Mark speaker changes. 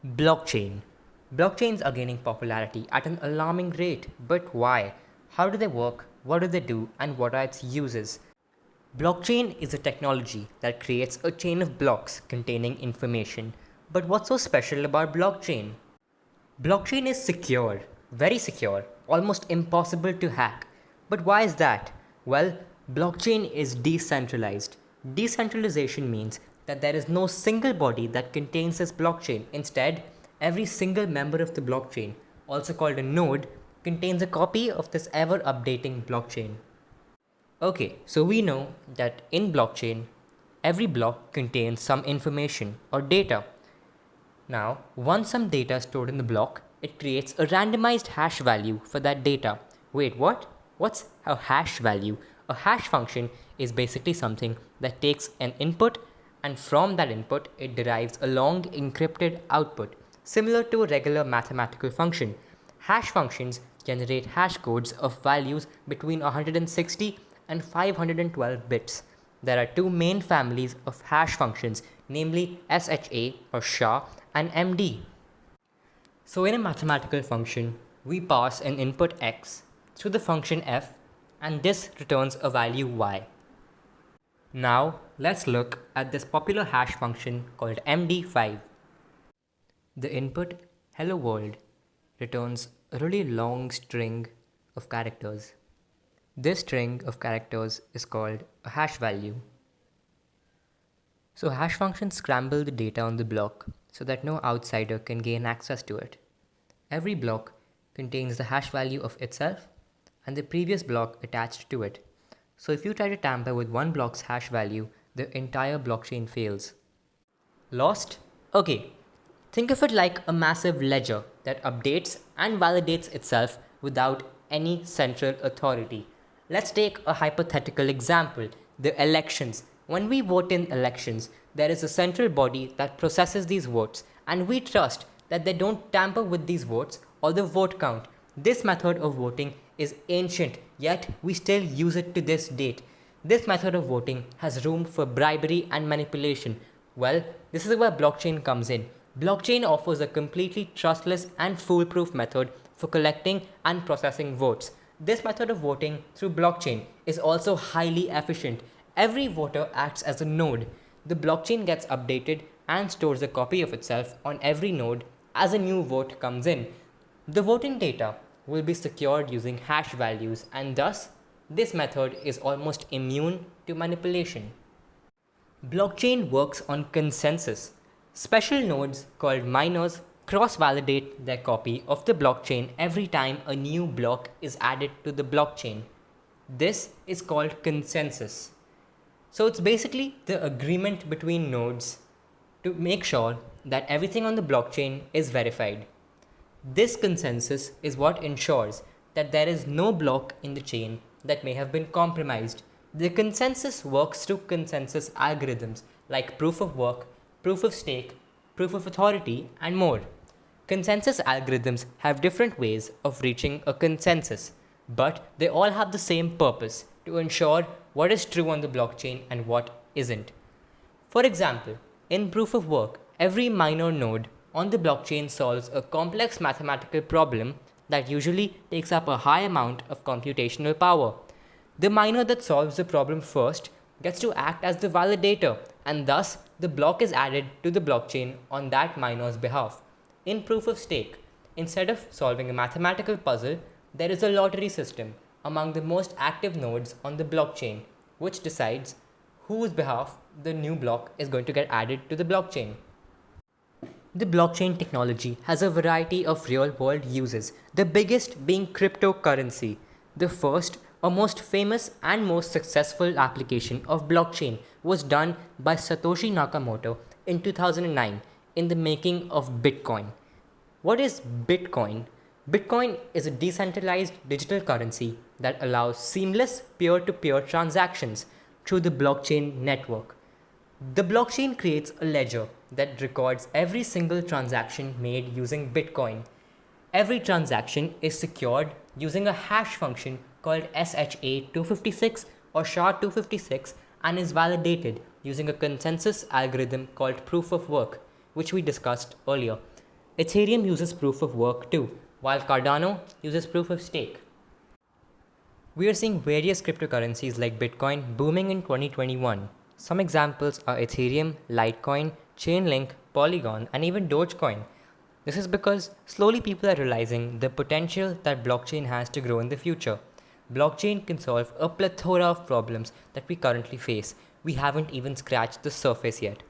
Speaker 1: Blockchain. Blockchains are gaining popularity at an alarming rate. But why? How do they work? What do they do? And what are its uses? Blockchain is a technology that creates a chain of blocks containing information. But what's so special about blockchain? Blockchain is secure, very secure, almost impossible to hack. But why is that? Well, blockchain is decentralized. Decentralization means that there is no single body that contains this blockchain. Instead, every single member of the blockchain, also called a node, contains a copy of this ever updating blockchain. Okay, so we know that in blockchain, every block contains some information or data. Now, once some data is stored in the block, it creates a randomized hash value for that data. Wait, what? What's a hash value? A hash function is basically something that takes an input and from that input it derives a long encrypted output, similar to a regular mathematical function. Hash functions generate hash codes of values between 160 and 512 bits. There are two main families of hash functions, namely SHA or SHA and MD. So in a mathematical function, we pass an input x through the function f and this returns a value y. Now let's look at this popular hash function called MD5. The input hello world returns a really long string of characters. This string of characters is called a hash value. So hash functions scramble the data on the block so that no outsider can gain access to it. Every block contains the hash value of itself and the previous block attached to it. So if you try to tamper with one block's hash value, the entire blockchain fails. Lost? Okay. Think of it like a massive ledger that updates and validates itself without any central authority. Let's take a hypothetical example, the elections. When we vote in elections, there is a central body that processes these votes and we trust that they don't tamper with these votes or the vote count. This method of voting is ancient, yet we still use it to this date. This method of voting has room for bribery and manipulation. Well, this is where blockchain comes in. Blockchain offers a completely trustless and foolproof method for collecting and processing votes. This method of voting through blockchain is also highly efficient. Every voter acts as a node. The blockchain gets updated and stores a copy of itself on every node as a new vote comes in. The voting data will be secured using hash values and thus this method is almost immune to manipulation. Blockchain works on consensus. Special nodes called miners cross-validate their copy of the blockchain every time a new block is added to the blockchain. This is called consensus. So it's basically the agreement between nodes to make sure that everything on the blockchain is verified. This consensus is what ensures that there is no block in the chain that may have been compromised. The consensus works through consensus algorithms like proof of work, proof of stake, proof of authority, and more. Consensus algorithms have different ways of reaching a consensus, but they all have the same purpose to ensure what is true on the blockchain and what isn't. For example, in proof of work, every minor node on the blockchain solves a complex mathematical problem that usually takes up a high amount of computational power. The miner that solves the problem first gets to act as the validator, and thus the block is added to the blockchain on that miner's behalf. In proof of stake, instead of solving a mathematical puzzle, there is a lottery system among the most active nodes on the blockchain, which decides whose behalf the new block is going to get added to the blockchain. The blockchain technology has a variety of real-world uses, the biggest being cryptocurrency. The first, or most famous and most successful application of blockchain was done by Satoshi Nakamoto in 2009 in the making of Bitcoin. What is Bitcoin? Bitcoin is a decentralized digital currency that allows seamless peer-to-peer transactions through the blockchain network. The blockchain creates a ledger that records every single transaction made using Bitcoin. Every transaction is secured using a hash function called SHA-256 or SHA-256 and is validated using a consensus algorithm called proof of work, which we discussed earlier. Ethereum uses proof of work too, while Cardano uses proof of stake. We are seeing various cryptocurrencies like Bitcoin booming in 2021. Some examples are Ethereum, Litecoin, Chainlink, Polygon, and even Dogecoin. This is because slowly people are realizing the potential that blockchain has to grow in the future. Blockchain can solve a plethora of problems that we currently face. We haven't even scratched the surface yet.